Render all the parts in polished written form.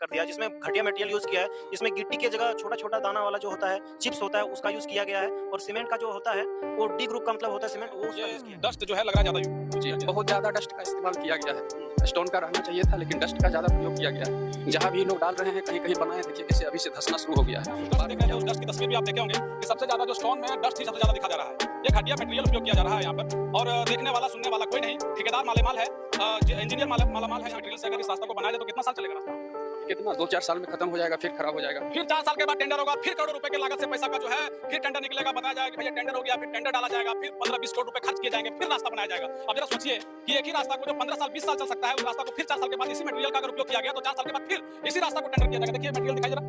कर दिया है, जिसमें घटिया मटेरियल यूज किया है, जिसमें गिट्टी की जगह छोटा छोटा दाना वाला जो होता है, चिप्स होता है, उसका यूज किया गया है। और सीमेंट का जो होता है वो डी ग्रुप का मतलब होता है सीमेंट, वो उसका यूज किया है। डस्ट जो है लग रहा है ज्यादा, जी बहुत ज्यादा डस्ट का इस्तेमाल किया गया है। स्टोन का रहना चाहिए था, लेकिन डस्ट का ज्यादा प्रयोग किया गया है। जहाँ भी लोग डाल रहे हैं, कहीं कहीं बनाए, देखिए कैसे अभी से धंसना शुरू हो गया है। तो देख रहे हैं उस डस्ट की तस्वीर भी आप देखे होंगे कि सबसे ज्यादा जो स्टोन में डस्ट ही सबसे ज्यादा दिखा जा रहा है। ये घटिया मटेरियल उपयोग किया जा रहा है यहाँ पर, और देखने वाला सुनने वाला कोई नहीं। ठेकेदार मालेमाल है, इंजीनियर मालामाल है। मटेरियल से अगर इस रास्ता को बनाया जाए तो कितना साल चलेगा रास्ता? कितना 2-4 साल में खत्म हो जाएगा, फिर खराब हो जाएगा। फिर 4 साल के बाद टेंडर होगा, फिर करोड़ों रुपए के लागत से पैसा का जो है फिर टेंडर निकलेगा, बताया जाएगा कि भैया टेंडर हो गया, फिर टेंडर डाला जाएगा, फिर 15-20 करोड़ रुपए खर्च किए जाएंगे, फिर रास्ता बनाया जाएगा। अब जरा सोचिए कि एक ही रास्ता को जो 15 साल 20 साल चल सकता है, उस रास्ता को फिर 4 साल के बाद इसी मटेरियल का अगर उपयोग किया गया तो 4 साल के बाद फिर इसी रास्ता को टेंडर किया जाएगा। देखिए मटेरियल दिखाई जरा,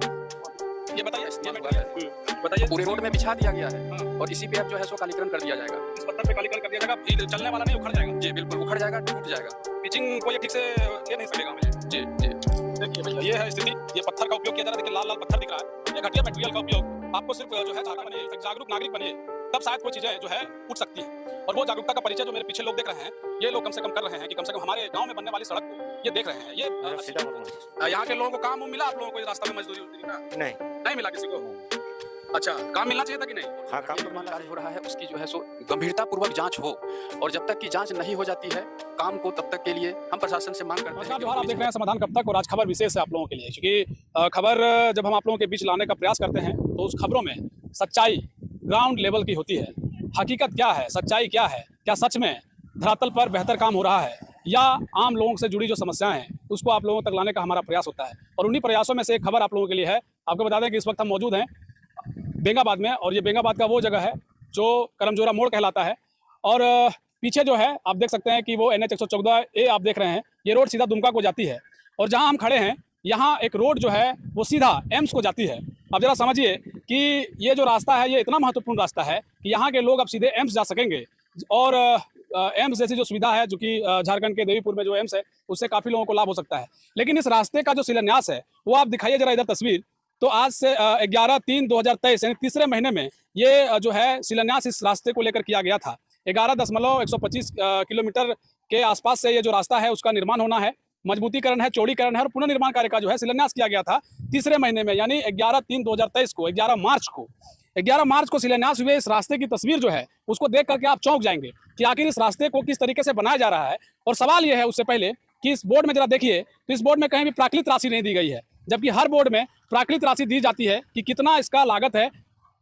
ये बताइए पूरे रोड में बिछा दिया गया है और इसी पे अब जो है सो कालीकरण कर दिया जाएगा। इस पत्थर पे कालीकरण कर दिया जाएगा, चलने वाला नहीं, उखड़ जाएगा। जी बिल्कुल उखड़ जाएगा, टूट जाएगा। पिचिंग कोई ठीक से ले नहीं सकेगा मुझे। जी जी देखिए भैया ये है स्थिति, ये पत्थर का उपयोग किया जा रहा है। देखिए लाल लाल पत्थर दिख रहा है। ये घटिया मटेरियल का उपयोग आपको सिर्फ जो है जागरूक नागरिक बनिए, तब शायद कोई चीजें जो है उठ सकती है। और वो जागरूकता का परिचय जो मेरे पीछे लोग देख रहे हैं, ये लोग कम से कम कर रहे हैं कि कम से कम हमारे गांव में बनने वाली सड़क को ये देख रहे हैं। ये यहाँ के लोगों को काम मिला, आप लोगों को रास्ता में मजदूरी नहीं मिला किसी को? अच्छा, काम मिलना चाहिए था कि नहीं? हाँ, काम निर्माण कार्य हो रहा है, उसकी जो है सो गंभीरता पूर्वक जांच हो, और जब तक की जांच नहीं हो जाती है काम को, तब तक के लिए हम प्रशासन से मांग करते हैं। आप देख रहे हैं समाधान कब तक, और आज खबर विशेष है आप लोगों के लिए, क्योंकि खबर जब हम आप लोगों के बीच लाने का प्रयास करते हैं तो उस खबरों में सच्चाई ग्राउंड लेवल की होती है। हकीकत क्या है, सच्चाई क्या है, क्या सच में धरातल पर बेहतर काम हो रहा है, या आम लोगों से जुड़ी जो समस्याएं हैं उसको आप लोगों तक लाने का हमारा प्रयास होता है। और उन्हीं प्रयासों में से एक खबर आप लोगों के लिए है। आपको बता दें कि इस वक्त हम मौजूद हैं बेंगाबाद में, और ये बेंगाबाद का वो जगह है जो करमजोरा मोड़ कहलाता है। और पीछे जो है आप देख सकते हैं कि वो NH 114A आप देख रहे हैं, ये रोड सीधा दुमका को जाती है। और जहां हम खड़े हैं यहाँ एक रोड जो है वो सीधा एम्स को जाती है। अब जरा समझिए कि ये जो रास्ता है ये इतना महत्वपूर्ण रास्ता है कि यहाँ के लोग अब सीधे एम्स जा सकेंगे। और एम्स जैसी जो सुविधा है, जो कि झारखंड के देवीपुर में जो एम्स है, उससे काफ़ी लोगों को लाभ हो सकता है। लेकिन इस रास्ते का जो शिलान्यास है वो आप दिखाइए जरा इधर तस्वीर। तो आज से 11/3/2023 यानी तीसरे महीने में ये जो है शिलान्यास इस रास्ते को लेकर किया गया था। 11.125 किलोमीटर के आसपास से ये जो रास्ता है उसका निर्माण होना है, मजबूतीकरण है, चौड़ीकरण है, और पुनर्निर्माण कार्य का जो है शिलान्यास किया गया था तीसरे महीने में, यानी 11/3/2023 को, 11 मार्च को शिलान्यास हुए इस रास्ते की तस्वीर जो है उसको देख करके आप चौंक जाएंगे कि आखिर इस रास्ते को किस तरीके से बनाया जा रहा है। और सवाल यह है उससे पहले कि इस बोर्ड में जरा देखिए, तो इस बोर्ड में कहीं भी प्राकृत राशि नहीं दी गई है, जबकि हर बोर्ड में प्राकृत राशि दी जाती है कि कितना इसका लागत है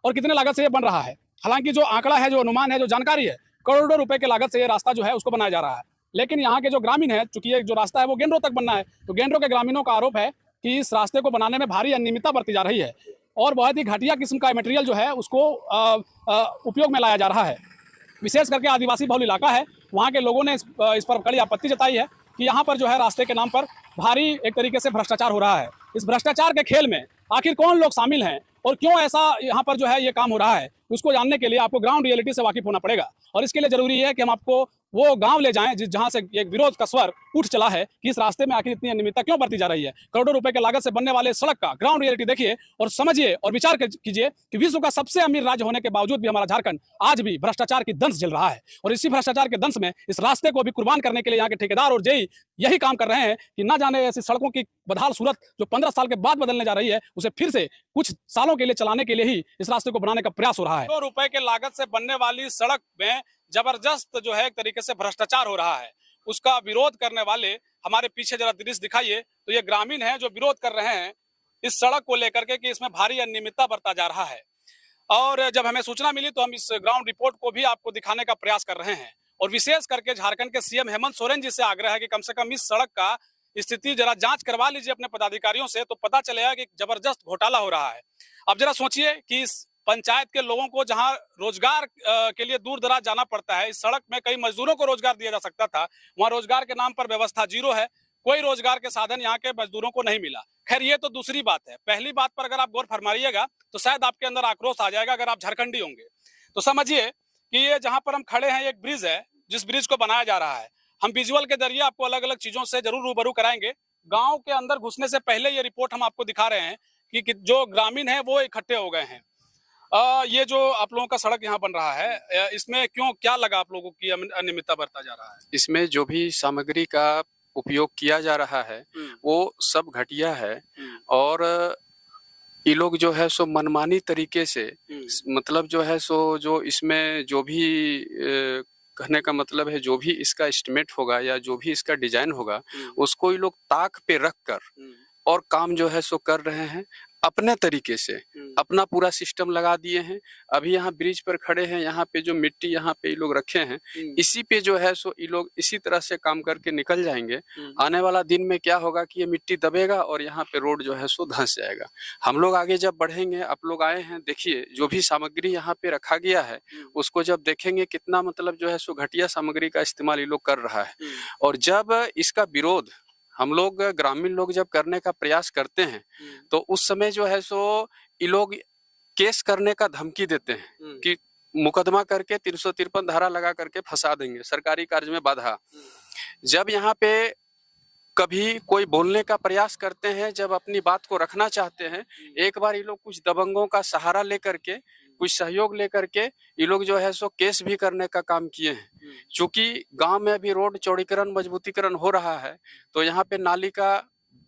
और कितने लागत से ये बन रहा है। हालांकि जो आंकड़ा है, जो अनुमान है, जो जानकारी है, करोड़ों रुपए के लागत से ये रास्ता जो है उसको बनाया जा रहा है। लेकिन यहाँ के जो ग्रामीण है, चूंकि ये जो रास्ता है वो गेंडरों तक बनना है, तो गेंडरों के ग्रामीणों का आरोप है कि इस रास्ते को बनाने में भारी अनियमितता बरती जा रही है और बहुत ही घटिया किस्म का मटेरियल जो है उसको उपयोग में लाया जा रहा है। विशेष करके आदिवासी बहुल इलाका है, वहाँ के लोगों ने इस पर कड़ी आपत्ति जताई है कि यहाँ पर जो है रास्ते के नाम पर भारी एक तरीके से भ्रष्टाचार हो रहा है। इस भ्रष्टाचार के खेल में आखिर कौन लोग शामिल हैं और क्यों ऐसा यहाँ पर जो है ये काम हो रहा है, उसको जानने के लिए आपको ग्राउंड रियलिटी से वाकिफ होना पड़ेगा। और इसके लिए जरूरी है कि हम आपको वो गांव ले जाएं जहां से एक विरोध का स्वर उठ चला है कि इस रास्ते में आखिर इतनी अनियमितता क्यों बरती जा रही है। करोड़ों रुपए के लागत से बनने वाले सड़क का ग्राउंड रियलिटी देखिए और समझिए और विचार कीजिए कि विश्व का सबसे अमीर राज्य होने के बावजूद भी हमारा झारखंड आज भी भ्रष्टाचार की दंश झेल रहा है। और इसी भ्रष्टाचार के दंश में इस रास्ते को भी कुर्बान करने के लिए यहाँ के ठेकेदार और जेई यही काम कर रहे हैं कि न जाने ऐसी सड़कों की बदहाल सूरत जो 15 साल के बाद बदलने जा रही है, उसे फिर से कुछ सालों के लिए चलाने के लिए ही इस रास्ते को बनाने का प्रयास हो रहा है। 2 रुपए के लागत से बनने वाली सड़क में जबरदस्त जो है एक तरीके से भ्रष्टाचार हो रहा है। उसका विरोध करने वाले हमारे पीछे जरा दृश्य दिखाइए, तो ये ग्रामीण हैं जो विरोध कर रहे हैं इस सड़क को लेकर के कि इसमें भारी अनियमितता बरता जा रहा है। और जब हमें सूचना मिली तो हम इस ग्राउंड रिपोर्ट को भी आपको दिखाने का प्रयास कर रहे हैं। और विशेष करके झारखंड के सीएम हेमंत सोरेन जी से आग्रह है कि कम से कम इस सड़क का स्थिति जरा जांच करवा लीजिए अपने पदाधिकारियों से, तो पता चलेगा कि जबरदस्त घोटाला हो रहा है। अब जरा सोचिए कि इस पंचायत के लोगों को जहां रोजगार के लिए दूर दराज जाना पड़ता है, इस सड़क में कई मजदूरों को रोजगार दिया जा सकता था, वहां रोजगार के नाम पर व्यवस्था जीरो है, कोई रोजगार के साधन यहाँ के मजदूरों को नहीं मिला। खैर ये तो दूसरी बात है। पहली बात पर अगर आप गौर फरमाइएगा तो शायद आपके अंदर आक्रोश आ जाएगा अगर आप झारखंडी होंगे। तो समझिए कि ये जहां पर हम खड़े हैं एक ब्रिज है, जिस ब्रिज को बनाया जा रहा है। हम विजुअल के जरिए आपको अलग अलग चीजों से जरूर रूबरू कराएंगे। गांव के अंदर घुसने से पहले ये रिपोर्ट हम आपको दिखा रहे हैं कि जो ग्रामीण है वो इकट्ठे हो गए हैं। ये जो आप लोगों का सड़क यहाँ बन रहा है, इसमें क्यों क्या लगा आप लोगों की अनियमितता बरता जा रहा है? इसमें जो भी सामग्री का उपयोग किया जा रहा है वो सब घटिया है और ये लोग जो है सो मनमानी तरीके से मतलब जो है सो जो इसमें जो भी कहने का मतलब है जो भी इसका एस्टिमेट होगा या जो भी इसका डिजाइन होगा उसको ये लोग ताक पे रख कर और काम जो है सो कर रहे हैं अपने तरीके से। अपना पूरा सिस्टम लगा दिए हैं। अभी यहाँ ब्रिज पर खड़े हैं, यहाँ पे जो मिट्टी यहाँ पे ये लोग रखे हैं इसी पे जो है सो ये लोग इसी तरह से काम करके निकल जाएंगे। आने वाला दिन में क्या होगा कि ये मिट्टी दबेगा और यहाँ पे रोड जो है सो धंस जाएगा। हम लोग आगे जब बढ़ेंगे, आप लोग आए हैं, देखिए जो भी सामग्री यहाँ पे रखा गया है उसको जब देखेंगे कितना मतलब जो है सो घटिया सामग्री का इस्तेमाल ये लोग कर रहा है। और जब इसका विरोध हम लोग ग्रामीण लोग जब करने का प्रयास करते हैं तो उस समय जो है सो ये लोग केस करने का धमकी देते हैं कि मुकदमा करके 353 धारा लगा करके फंसा देंगे, सरकारी कार्य में बाधा। जब यहाँ पे कभी कोई बोलने का प्रयास करते हैं, जब अपनी बात को रखना चाहते हैं, एक बार ये लोग कुछ दबंगों का सहारा लेकर के, कुछ सहयोग लेकर के ये लोग जो है सो केस भी करने का काम किए हैं। चूंकि गांव में अभी रोड चौड़ीकरण मजबूतीकरण हो रहा है तो यहाँ पे नाली का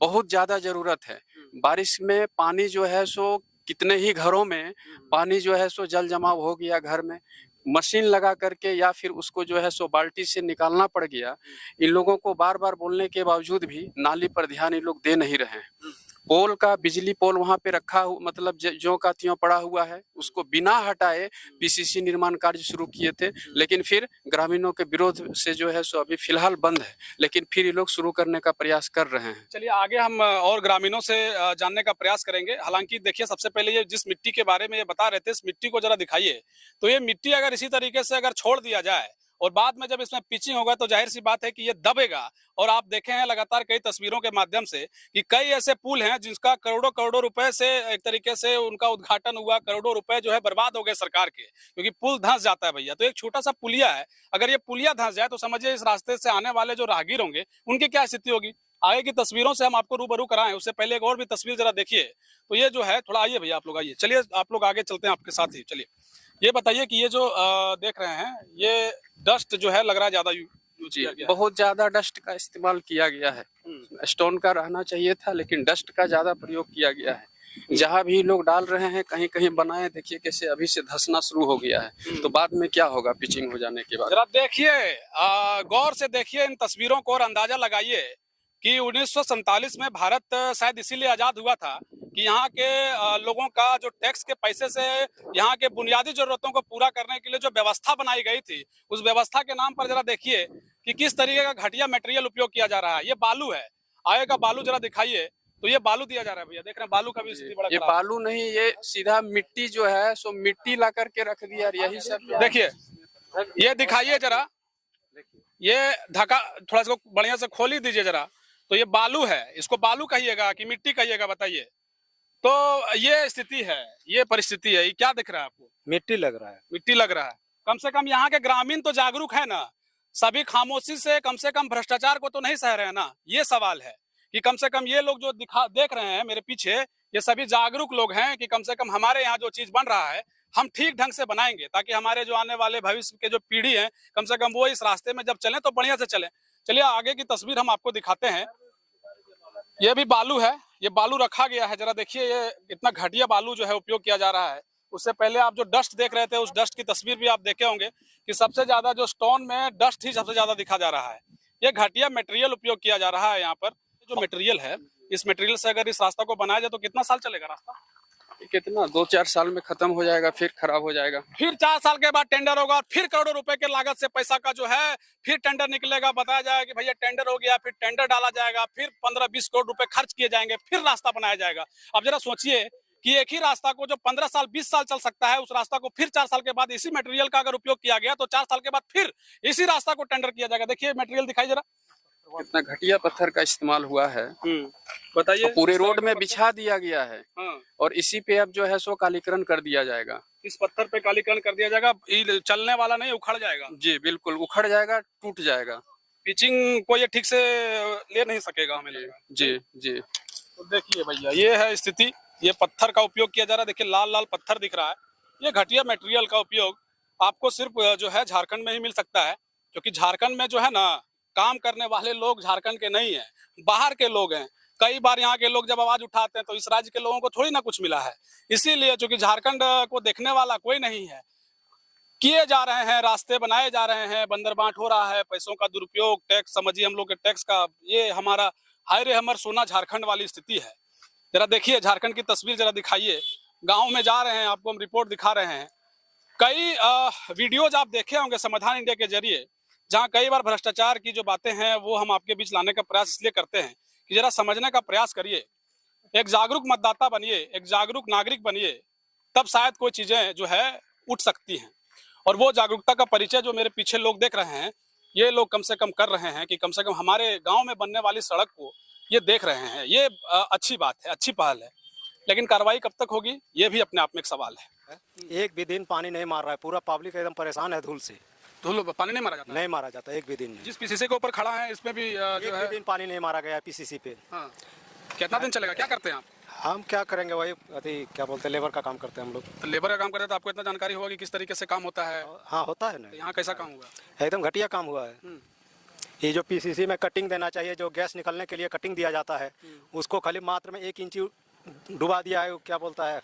बहुत ज्यादा जरूरत है। बारिश में पानी जो है सो कितने ही घरों में पानी जो है सो जल जमाव हो गया, घर में मशीन लगा करके या फिर उसको जो है सो बाल्टी से निकालना पड़ गया। इन लोगों को बार बार बोलने के बावजूद भी नाली पर ध्यान ये लोग दे नहीं रहे हैं। पोल का बिजली पोल वहां पे रखा हुआ मतलब जो का त्यों पड़ा हुआ है, उसको बिना हटाए पीसीसी निर्माण कार्य शुरू किए थे, लेकिन फिर ग्रामीणों के विरोध से जो है सो अभी फिलहाल बंद है, लेकिन फिर ये लोग शुरू करने का प्रयास कर रहे हैं। चलिए आगे हम और ग्रामीणों से जानने का प्रयास करेंगे। हालांकि देखिए सबसे पहले ये जिस मिट्टी के बारे में ये बता रहे थे, इस मिट्टी को जरा दिखाइए। तो ये मिट्टी अगर इसी तरीके से अगर छोड़ दिया जाए और बाद में जब इसमें पिचिंग होगा तो जाहिर सी बात है कि ये दबेगा। और आप देखे हैं लगातार कई तस्वीरों के माध्यम से कि कई ऐसे पुल हैं जिसका करोड़ों करोड़ों रुपए से एक तरीके से उनका उद्घाटन हुआ, करोड़ों रुपए जो है बर्बाद हो गए सरकार के, क्योंकि पुल धंस जाता है भैया। तो एक छोटा सा पुलिया है, अगर ये पुलिया धंस जाए तो समझिए इस रास्ते से आने वाले जो राहगीर होंगे उनकी क्या स्थिति होगी। आगे की तस्वीरों से हम आपको रूबरू कराएं उससे पहले एक और भी तस्वीर जरा देखिए। तो ये जो है थोड़ा आइए भैया, आप लोग आइए, चलिए आप लोग आगे चलते हैं आपके साथ ही। चलिए ये बताइए कि ये जो देख रहे हैं ये डस्ट जो है लग रहा है ज्यादा यूज किया गया है। बहुत ज्यादा डस्ट का इस्तेमाल किया गया है। स्टोन का रहना चाहिए था लेकिन डस्ट का ज्यादा प्रयोग किया गया है। जहाँ भी लोग डाल रहे हैं कहीं कहीं बनाए, देखिए कैसे अभी से धंसना शुरू हो गया है। तो बाद में क्या होगा पिचिंग हो जाने के बाद। जरा देखिए, गौर से देखिए इन तस्वीरों को और अंदाजा लगाइए कि 1947 में भारत शायद इसीलिए आजाद हुआ था कि यहाँ के लोगों का जो टैक्स के पैसे से यहाँ के बुनियादी जरूरतों को पूरा करने के लिए जो व्यवस्था बनाई गई थी, उस व्यवस्था के नाम पर जरा देखिए कि किस तरीके का घटिया मटेरियल उपयोग किया जा रहा है। ये बालू है, आगे का बालू जरा दिखाइए। तो ये बालू दिया जा रहा है भैया, देख रहे हैं बालू का भी स्थिति बड़ा ये बालू नहीं, ये सीधा मिट्टी जो है सो मिट्टी ला करके रख दिया। यही सब देखिए, ये दिखाइए जरा, ये ढका थोड़ा सा बढ़िया से खोल ही दीजिए जरा। तो ये बालू है, इसको बालू कहिएगा कि मिट्टी कहिएगा बताइए। तो ये स्थिति है, ये परिस्थिति है। ये क्या दिख रहा है आपको? मिट्टी लग रहा है। मिट्टी लग रहा है। कम से कम यहाँ के ग्रामीण तो जागरूक है ना, सभी खामोशी से कम भ्रष्टाचार को तो नहीं सह रहे हैं ना। ये सवाल है कि कम से कम ये लोग जो देख रहे हैं मेरे पीछे, ये सभी जागरूक लोग हैं कि कम से कम हमारे यहाँ जो चीज बन रहा है हम ठीक ढंग से बनाएंगे, ताकि हमारे जो आने वाले भविष्य के जो पीढ़ी है कम से कम वो इस रास्ते में जब चलें तो बढ़िया से चलें। चलिए आगे की तस्वीर हम आपको दिखाते हैं। ये भी बालू है, ये बालू रखा गया है। जरा देखिए ये इतना घटिया बालू जो है उपयोग किया जा रहा है। उससे पहले आप जो डस्ट देख रहे थे उस डस्ट की तस्वीर भी आप देखे होंगे कि सबसे ज्यादा जो स्टोन में डस्ट ही सबसे ज्यादा दिखा जा रहा है। ये घटिया मटेरियल उपयोग किया जा रहा है यहाँ पर। जो मटेरियल है, इस मटेरियल से अगर इस रास्ता को बनाया जाए तो कितना साल चलेगा रास्ता? कितना 2-4 साल में खत्म हो जाएगा, फिर खराब हो जाएगा। फिर 4 साल के बाद टेंडर होगा, फिर करोड़ों रुपए के लागत से पैसा का जो है फिर टेंडर निकलेगा, बताया जाएगा कि भैया टेंडर हो गया, फिर टेंडर डाला जाएगा, फिर 15-20 करोड़ रुपए खर्च किए जाएंगे, फिर रास्ता बनाया जाएगा। अब जरा सोचिए कि एक ही रास्ता को जो 15 साल 20 साल चल सकता है, उस रास्ता को फिर 4 साल के बाद इसी मटेरियल का अगर उपयोग किया गया तो 4 साल के बाद फिर इसी रास्ता को टेंडर किया जाएगा। देखिए मटेरियल दिखाई जरा, कितना घटिया पत्थर का इस्तेमाल हुआ है। बताइए। पूरे रोड में बिछा दिया गया है। और इसी पे अब जो है सो कालीकरण कर दिया जाएगा। इस पत्थर पे कालीकरण कर दिया जाएगा, चलने वाला नहीं, उखड़ जाएगा। जी बिल्कुल, उखड़ जाएगा, टूट जाएगा। पिचिंग को ये ठीक से ले नहीं सकेगा हमें लगेगा। जी जी। तो देखिए भैया ये है स्थिति, ये पत्थर का उपयोग किया जा रहा है। देखिए लाल लाल पत्थर दिख रहा है। ये घटिया मटेरियल का उपयोग आपको सिर्फ जो है झारखंड में ही मिल सकता है, क्योंकि झारखंड में जो है ना काम करने वाले लोग झारखंड के नहीं है, बाहर के लोग हैं। कई बार यहाँ के लोग जब आवाज उठाते हैं तो इस राज्य के लोगों को थोड़ी ना कुछ मिला है। इसीलिए चूंकि झारखंड को देखने वाला कोई नहीं है, किए जा रहे हैं, रास्ते बनाए जा रहे हैं, बंदर बांट हो रहा है, पैसों का दुरुपयोग, टैक्स समझिए हम लोग के टैक्स का, ये हमारा हाय रे हमर सोना झारखंड वाली स्थिति है। जरा देखिए झारखंड की तस्वीर जरा दिखाइए। गांव में जा रहे हैं, आपको हम रिपोर्ट दिखा रहे हैं। कई वीडियोज आप देखे होंगे समाधान इंडिया के जरिए, जहां कई बार भ्रष्टाचार की जो बातें हैं वो हम आपके बीच लाने का प्रयास इसलिए करते हैं कि जरा समझने का प्रयास करिए, एक जागरूक मतदाता बनिए, एक जागरूक नागरिक बनिए, तब शायद कोई चीजें जो है उठ सकती हैं। और वो जागरूकता का परिचय जो मेरे पीछे लोग देख रहे हैं, ये लोग कम से कम कर रहे हैं कि कम से कम हमारे गांव में बनने वाली सड़क को ये देख रहे हैं। ये अच्छी बात है, अच्छी पहल है, लेकिन कार्रवाई कब तक होगी ये भी अपने आप में एक सवाल है। एक भी दिन पानी नहीं मार रहा है, पूरा पब्लिक एकदम परेशान है धूल से। धूल पानी नहीं मारा जाता? नहीं मारा जाता एक भी दिन में। जिस पीसीसी के ऊपर खड़ा है इसमें भी एक जो भी है दिन पानी नहीं मारा गया पीसीसी पे। हाँ। कितना दिन चलेगा? क्या करते हैं आप? हम क्या करेंगे, वही अति क्या बोलते हैं, लेबर का काम करते हैं हम लोग। तो लेबर का काम करते हैं तो आपको इतना जानकारी होगा कि किस तरीके से काम होता है। हाँ होता है ना। यहाँ कैसा काम हुआ? एकदम घटिया काम हुआ है। ये जो पीसीसी में कटिंग देना चाहिए, जो गैस निकलने के लिए कटिंग दिया जाता है, उसको खाली मात्र में 1 इंची डुबा दिया है। क्या बोलता है,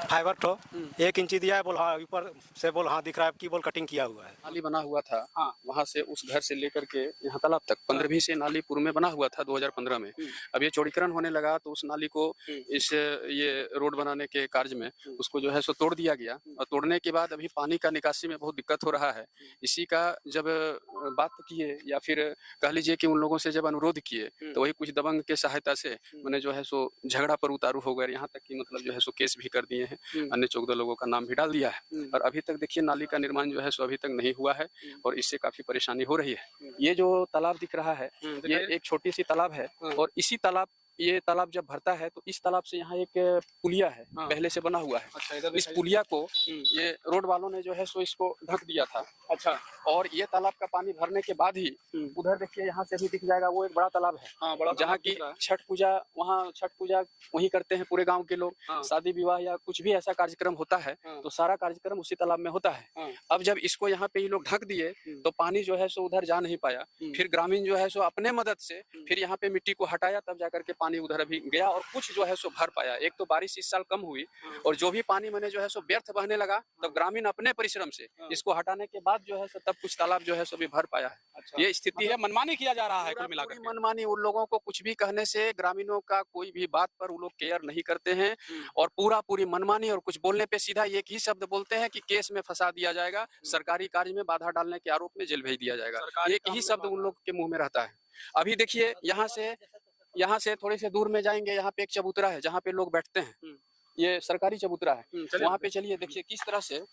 फाइबर तो 1 इंची दिया है, बोल हाँ ऊपर से बोल हाँ दिख रहा है कि बोल कटिंग किया हुआ है। नाली बना हुआ था, हाँ। वहाँ से उस घर से लेकर के यहाँ तालाब तक 15वीं से नाली पूर्व में बना हुआ था 2015 में। अब ये चौड़ीकरण होने लगा तो उस नाली को इस ये रोड बनाने के कार्य में उसको जो है सो तोड़ दिया गया, और तोड़ने के बाद अभी पानी का निकासी में बहुत दिक्कत हो रहा है। इसी का जब बात किए या फिर कह लीजिए कि उन लोगों से जब अनुरोध किए तो वही कुछ दबंग के सहायता से मैंने जो है सो झगड़ा पर उतारू हो गए, यहाँ तक कि मतलब जो है सो केस भी कर दिए हैं, अन्य 14 लोगों का नाम भी डाल दिया है। और अभी तक देखिए नाली का निर्माण जो है सो अभी तक नहीं हुआ है और इससे काफी परेशानी हो रही है। ये जो तालाब दिख रहा है ये एक छोटी सी तालाब है, और इसी तालाब ये तालाब जब भरता है तो इस तालाब से यहाँ एक पुलिया है, पहले से बना हुआ है। अच्छा, इस पुलिया को ये रोड वालों ने जो है सो इसको ढक दिया था। अच्छा। और ये तालाब का पानी भरने के बाद ही उधर देखिए यहाँ से भी दिख जाएगा, वो एक बड़ा तालाब है। हाँ, बड़ा जहाँ की छठ पूजा, वहाँ छठ पूजा वही करते हैं पूरे गांव के लोग। हाँ। शादी विवाह या कुछ भी ऐसा कार्यक्रम होता है तो सारा कार्यक्रम उसी तालाब में होता है। हाँ। अब जब इसको यहाँ पे ये लोग ढक दिए तो पानी जो है सो उधर जा नहीं पाया। फिर ग्रामीण जो है सो अपने मदद से फिर यहाँ पे मिट्टी को हटाया, तब जाकर के पानी उधर अभी गया और कुछ जो है सो भर पाया। एक तो बारिश इस साल कम हुई और जो भी पानी मैंने जो है सो व्यर्थ बहने लगा, तो ग्रामीण अपने परिश्रम से इसको हटाने के बाद जो है सो तब कुछ तालाब जो है सो भी भर पाया है। अच्छा। ये स्थिति है। मनमानी किया जा रहा है कुल मिलाकर पूरी के। मनमानी, उन लोगों को कुछ भी कहने से ग्रामीणों का कोई भी बात पर वो लोग केयर नहीं करते हैं, और पूरी मनमानी, और कुछ बोलने पे सीधा एक ही शब्द बोलते हैं कि केस में फंसा दिया जाएगा, सरकारी कार्य में बाधा डालने के आरोप में जेल भेज दिया जाएगा। एक ही शब्द उन लोग के मुंह में रहता है। अभी देखिए यहाँ से थोड़े से दूर में जाएंगे, यहाँ पे एक चबूतरा है जहाँ पे लोग बैठते हैं, ये सरकारी चबूतरा है। वहाँ पे चलिए देखिए किस तरह से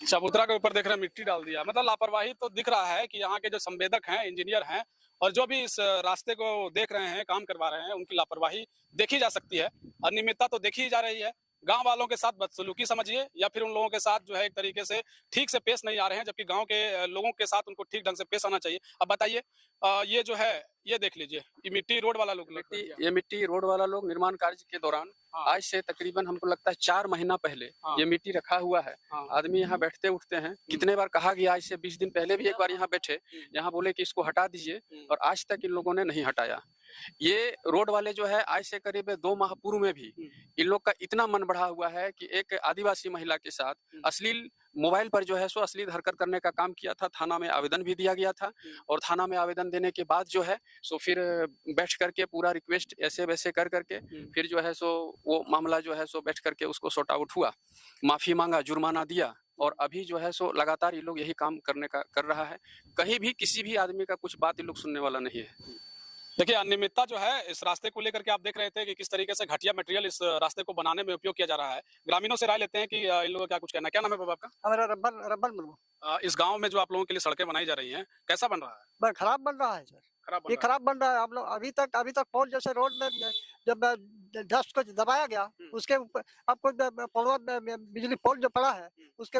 चबूतरा के ऊपर देख रहे हैं मिट्टी डाल दिया। मतलब लापरवाही तो दिख रहा है कि यहाँ के जो संवेदक हैं, इंजीनियर हैं, और जो भी इस रास्ते को देख रहे हैं, काम करवा रहे हैं, उनकी लापरवाही देखी जा सकती है, अनियमितता तो देखी जा रही है। गांव वालों के साथ बदसलूकी समझिए, या फिर उन लोगों के साथ जो है एक तरीके से ठीक से पेश नहीं आ रहे हैं, जबकि गांव के लोगों के साथ उनको ठीक ढंग से पेश आना चाहिए। अब बताइए, ये जो है ये देख लीजिए, ये मिट्टी रोड वाला लोग ये मिट्टी रोड वाला लोग निर्माण कार्य के दौरान आज से तकरीबन हमको लगता है 4 महीना पहले ये मिट्टी रखा हुआ है। आदमी यहाँ बैठते उठते हैं, कितने बार कहा गया, आज से 20 दिन पहले भी एक बार यहाँ बैठे, यहाँ बोले कि इसको हटा दीजिए, और आज तक इन लोगों ने नहीं हटाया। ये रोड वाले जो है आज से करीब 2 माह पूर्व में भी इन लोग का इतना मन बढ़ा हुआ है कि एक आदिवासी महिला के साथ अश्लील मोबाइल पर जो है सो अश्लील हरकत करने का काम किया था। थाना में आवेदन भी दिया गया था, और थाना में आवेदन देने के बाद जो है सो फिर बैठ करके पूरा रिक्वेस्ट ऐसे वैसे कर करके फिर जो है सो वो मामला जो है सो बैठ करके उसको सॉर्ट आउट हुआ, माफी मांगा, जुर्माना दिया, और अभी जो है सो लगातार ये लोग यही काम करने का कर रहा है। कहीं भी किसी भी आदमी का कुछ बात ये लोग सुनने वाला नहीं है। देखिए, अनियमितता जो है इस रास्ते को लेकर के आप देख रहे थे कि किस तरीके से घटिया मटेरियल इस रास्ते को बनाने में उपयोग किया जा रहा है। ग्रामीणों से राय लेते हैं कि इन लोगों का क्या कुछ कहना है। क्या नाम है बाबा आपका? हमारा रब्बल मुर्मू। इस गांव में जो आप लोगों के लिए सड़कें बनाई जा रही हैं, कैसा बन रहा है? खराब बन रहा है सर, खराब बन ये रहा है। खराब बन रहा है। आप लोग अभी तक पोल जैसे रोड में जब डस्ट को दबाया गया, उसके ऊपर आपको पोलवा बिजली पोल जो पड़ा है उसके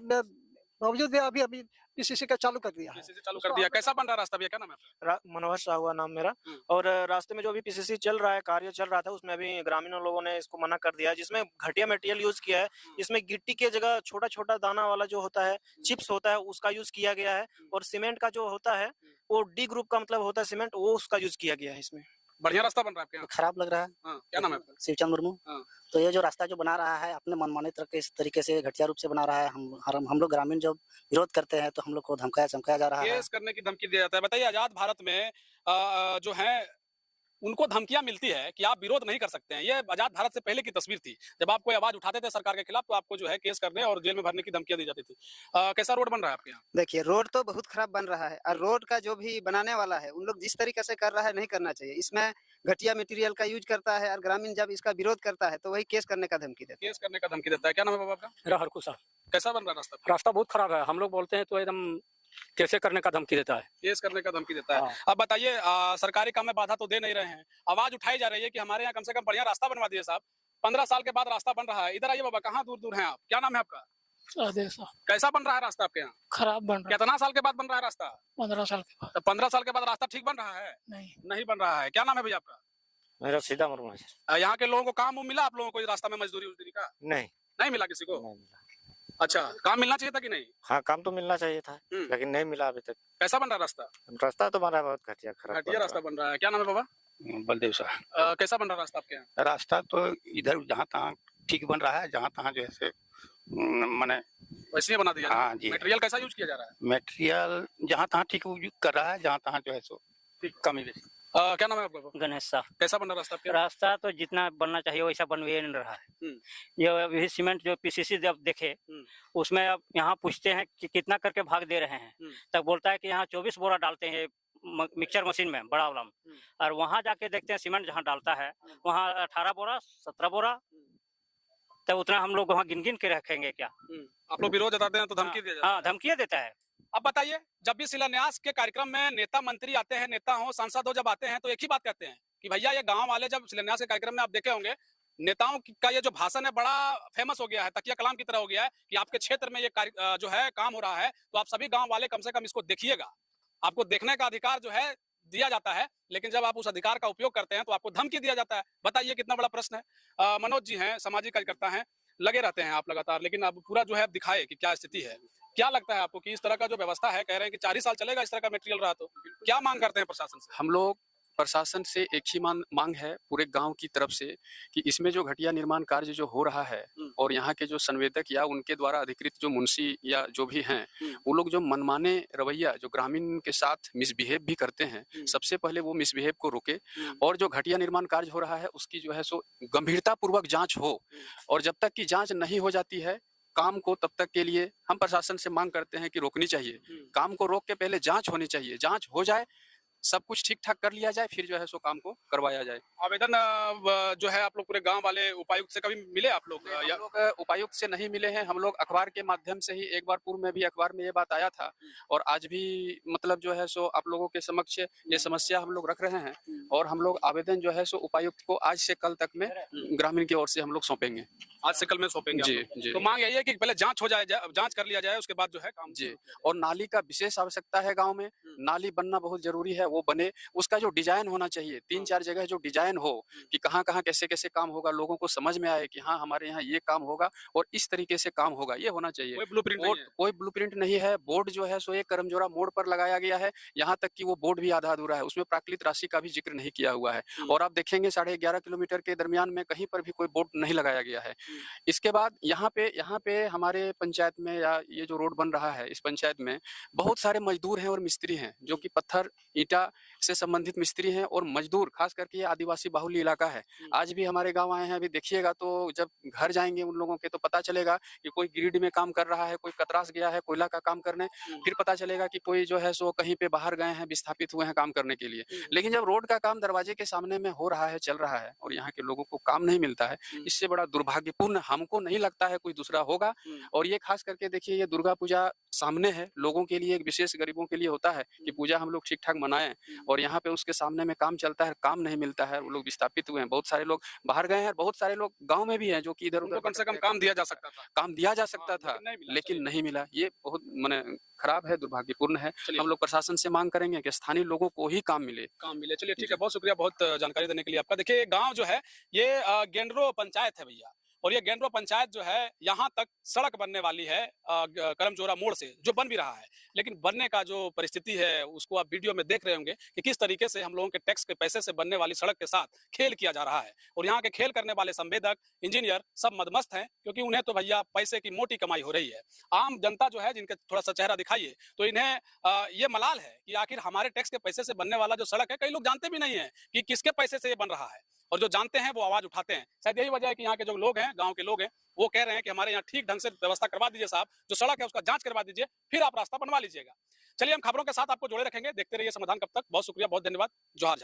बावजूद भी अभी अभी पीसीसी का चालू कर दिया है। पीसीसी चालू कर दिया, कैसा बन रहा रास्ता भैया, क्या नाम है आपका? मनोहर शाह हुआ नाम मेरा। और रास्ते में जो अभी पीसीसी चल रहा है, कार्य चल रहा था, उसमें अभी ग्रामीणों लोगों ने इसको मना कर दिया है, जिसमें घटिया मटेरियल यूज किया है। इसमें गिट्टी के जगह छोटा छोटा दाना वाला जो होता है, चिप्स होता है, उसका यूज किया गया है। और सीमेंट का जो होता है वो डी ग्रुप का मतलब होता है सीमेंट, वो उसका यूज किया गया है इसमें। बढ़िया रास्ता बन रहा है आपके यहाँ? खराब लग रहा है। हाँ, क्या नाम है आपका? शिवचंद मुर्मू। हाँ। तो ये जो रास्ता जो बना रहा है अपने मनमाने तरीके से घटिया रूप से बना रहा है। हम लोग ग्रामीण जब विरोध करते हैं तो हम लोग को धमकाया चमकाया जा रहा है। केस करने की धमकी दिया जाता है। बताइए, आजाद भारत में जो है उनको धमकियां मिलती है कि आप विरोध नहीं कर सकते हैं। ये आजाद भारत से पहले की तस्वीर थी, जब आप कोई आवाज उठाते थे सरकार के खिलाफ तो आपको जो है केस करने और जेल में भरने की धमकियां दी जाती थी। कैसा रोड बन रहा है आपके यहाँ? देखिए, रोड तो बहुत खराब बन रहा है और रोड का जो भी बनाने वाला है उन लोग जिस तरीके से कर रहा है नहीं करना चाहिए। इसमें घटिया मटेरियल का यूज करता है और ग्रामीण जब इसका विरोध करता है तो वही केस करने का धमकी देता है। केस करने का धमकी देता है। क्या नाम है बाबा आपका? मेरा हरकुशा। कैसा बन रहा है रास्ता? रास्ता बहुत खराब है। हम लोग बोलते हैं तो एकदम कैसे करने का धमकी देता है। केस करने का धमकी देता है। हाँ। अब बताइए, सरकारी काम में बाधा तो दे नहीं रहे हैं, आवाज उठाई जा रही है कि हमारे यहाँ कम से कम बढ़िया रास्ता बनवा दिए साहब। 15 साल के बाद रास्ता बन रहा है। इधर आइए बाबा, कहाँ दूर दूर हैं आप? क्या नाम है आपका? कैसा बन रहा है रास्ता आपके यहाँ? खराब बन रहा कितना साल के बाद बन रहा है रास्ता? 15 साल के बाद। तो 15 साल के बाद रास्ता ठीक बन रहा है? नहीं बन रहा है। क्या नाम है भैया आपका? मेरा सीधा मुर्मू है। यहाँ के लोगों को काम मिला आप लोगों को इस रास्ता में मजदूरी उजदूरी का? नहीं नहीं मिला किसी को? नहीं मिला। अच्छा, काम मिलना चाहिए था कि नहीं? हाँ, काम तो मिलना चाहिए था लेकिन नहीं मिला अभी तक। कैसा बन रहा है रास्ता? रास्ता तो बना बहुत घटिया खराब घटिया रास्ता बन रहा है। क्या नाम है बाबा? बलदेव साहब। कैसा बन रहा है रास्ता आपके यहाँ? रास्ता तो इधर जहाँ तहाँ ठीक बन रहा है, जहाँ तहाँ जैसे मैंने वैसे ही बना दिया। हाँ जी। मटेरियल कैसा यूज किया जा रहा है? मटेरियल जहाँ तहाँ ठीक यूज कर रहा है, जहाँ तहाँ जो है सो ठीक कमी बेसी। क्या नाम है आपका? गणेश साहब। कैसा बन रहा रास्ता आपके? रास्ता तो जितना बनना चाहिए वैसा बन नहीं रहा है। ये अभी सीमेंट जो पीसीसी जब देखे उसमें अब यहाँ पूछते हैं कि कितना करके भाग दे रहे हैं, तब बोलता है कि यहाँ 24 बोरा डालते हैं मिक्सचर मशीन में बड़ा वाला में। और वहाँ जाके देखते हैं सीमेंट जहाँ डालता है वहाँ 18 बोरा 17 बोरा, तब उतना हम लोग वहाँ गिन गिन के रखेंगे क्या? आप लोग विरोध जताते हैं तो धमकी दिया जाता है। हाँ, धमकियाँ देता है। अब बताइए, जब भी शिलान्यास के कार्यक्रम में नेता मंत्री आते हैं, नेता हो सांसद हो, जब आते हैं तो एक ही बात कहते हैं कि भैया ये गांव वाले, जब शिलान्यास के कार्यक्रम में आप देखे होंगे नेताओं का ये जो भाषण है बड़ा फेमस हो गया है, तकिया कलाम की तरह हो गया है कि आपके क्षेत्र में ये जो है काम हो रहा है तो आप सभी गाँव वाले कम से कम इसको देखिएगा। आपको देखने का अधिकार जो है दिया जाता है, लेकिन जब आप उस अधिकार का उपयोग करते हैं तो आपको धमकी दिया जाता है। बताइए कितना बड़ा प्रश्न है। मनोज जी हैं, सामाजिक कार्यकर्ता हैं, लगे रहते हैं आप लगातार, लेकिन अब पूरा जो है दिखाए कि क्या स्थिति है। क्या लगता है आपको कि इस तरह का जो व्यवस्था है, कह रहे हैं कि 4 ही साल चलेगा इस तरह का मटेरियल रहा, तो क्या मांग करते हैं प्रशासन से? हम लोग प्रशासन से एक ही मांग है पूरे गांव की तरफ से कि इसमें जो घटिया निर्माण कार्य जो हो रहा है और यहाँ के जो संवेदक या उनके द्वारा अधिकृत जो मुंशी या जो भी हैं वो लोग जो मनमाने रवैया जो ग्रामीण के साथ मिसबिहेव भी करते हैं, सबसे पहले वो मिसबिहेव को रोके और जो घटिया निर्माण कार्य हो रहा है उसकी जो है सो गंभीरता पूर्वक जांच हो। और जब तक की जांच नहीं हो जाती है काम को, तब तक के लिए हम प्रशासन से मांग करते हैं कि रोकनी चाहिए। काम को रोक के पहले जांच होनी चाहिए, जांच हो जाए, सब कुछ ठीक ठाक कर लिया जाए, फिर जो है सो काम को करवाया जाए। आवेदन जो है आप लोग पूरे गांव वाले उपायुक्त से कभी मिले आप लोग? हम लोग उपायुक्त से नहीं मिले हैं, हम लोग अखबार के माध्यम से ही, एक बार पूर्व में भी अखबार में ये बात आया था और आज भी मतलब जो है सो आप लोगों के समक्ष ये समस्या हम लोग रख रहे हैं और हम लोग आवेदन जो है सो उपायुक्त को आज से कल तक में ग्रामीण की ओर से हम लोग सौंपेंगे। आज से कल में सौंपेंगे जी, आप लोग? जी। तो मांग यही है कि पहले जांच हो जाए, जांच कर लिया जाए, उसके बाद जो है काम। जी, और नाली का विशेष आवश्यकता है गांव में, नाली बनना बहुत जरूरी है, वो बने। उसका जो डिजाइन होना चाहिए, 3-4 जगह जो डिजाइन हो कि कहाँ कहाँ कैसे कैसे काम होगा, लोगों को समझ में आए कि हाँ हमारे यहाँ ये काम होगा और इस तरीके से काम होगा, ये होना चाहिए। कोई ब्लूप्रिंट नहीं है। बोर्ड जो है सो एक करमजोरा मोड़ पर लगाया गया है, यहाँ तक कि वो बोर्ड भी आधा अधूरा है, उसमें प्राकृतिक राशि का भी जिक्र नहीं किया हुआ है। और आप देखेंगे 11.5 किलोमीटर के दरमियान में कहीं पर भी कोई बोर्ड नहीं लगाया गया है। इसके बाद यहाँ पे हमारे पंचायत में या ये जो रोड बन रहा है इस पंचायत में बहुत सारे मजदूर हैं और मिस्त्री हैं जो कि पत्थर ईंटा से संबंधित मिस्त्री हैं और मजदूर, खास करके ये आदिवासी बाहुल्य इलाका है। आज भी हमारे गांव आए हैं, अभी देखिएगा तो जब घर जाएंगे उन लोगों के तो पता चलेगा कि कोई ग्रिड में काम कर रहा है, कोई कतरास गया है कोयला का काम करने, फिर पता चलेगा कि कोई जो है सो कहीं पे बाहर गए हैं, विस्थापित हुए हैं काम करने के लिए। लेकिन जब रोड का काम दरवाजे के सामने में हो रहा है, चल रहा है और यहाँ के लोगों को काम नहीं मिलता है, इससे बड़ा दुर्भाग्यपूर्ण हमको नहीं लगता है कोई दूसरा होगा। और ये खास करके देखिए, ये दुर्गा पूजा सामने है, लोगों के लिए, विशेष गरीबों के लिए होता है कि पूजा हम लोग ठीक ठाक मनाएं, हैं और यहाँ पे उसके सामने में काम चलता है, काम नहीं मिलता है, वो लोग विस्थापित हुए हैं। बहुत सारे लोग बाहर गए हैं, बहुत सारे लोग गाँव में भी हैं जो कि इधर उधर कम से कम काम दिया जा सकता था। काम दिया जा सकता था, लेकिन नहीं मिला। ये बहुत माने खराब है, दुर्भाग्यपूर्ण है। हम लोग प्रशासन से मांग करेंगे कि स्थानीय लोगों को ही काम मिले। चलिए ठीक है, बहुत शुक्रिया, बहुत जानकारी देने के लिए आपका। देखिए गांव जो है ये गेंडरो पंचायत है भैया, और ये गेंडरो पंचायत जो है यहाँ तक सड़क बनने वाली है करमचोरा मोड़ से, जो बन भी रहा है, लेकिन बनने का जो परिस्थिति है उसको आप वीडियो में देख रहे होंगे कि किस तरीके से हम लोगों के टैक्स के पैसे से बनने वाली सड़क के साथ खेल किया जा रहा है। और यहाँ के खेल करने वाले संवेदक, इंजीनियर सब मदमस्त हैं, क्योंकि उन्हें तो भैया पैसे की मोटी कमाई हो रही है। आम जनता जो है, जिनका थोड़ा सा चेहरा दिखाइए, तो इन्हें ये मलाल है कि आखिर हमारे टैक्स के पैसे से बनने वाला जो सड़क है, कई लोग जानते भी नहीं है कि किसके पैसे से ये बन रहा है, और जो जानते हैं वो आवाज उठाते हैं। शायद यही वजह है कि यहाँ के जो लोग हैं, गांव के लोग हैं, वो कह रहे हैं कि हमारे यहाँ ठीक ढंग से व्यवस्था करवा दीजिए साहब, जो सड़क है उसका जांच करवा दीजिए, फिर आप रास्ता बनवा लीजिएगा। चलिए हम खबरों के साथ आपको जोड़े रखेंगे, देखते रहिए समाधान कब तक। बहुत शुक्रिया, बहुत धन्यवाद, जोहार।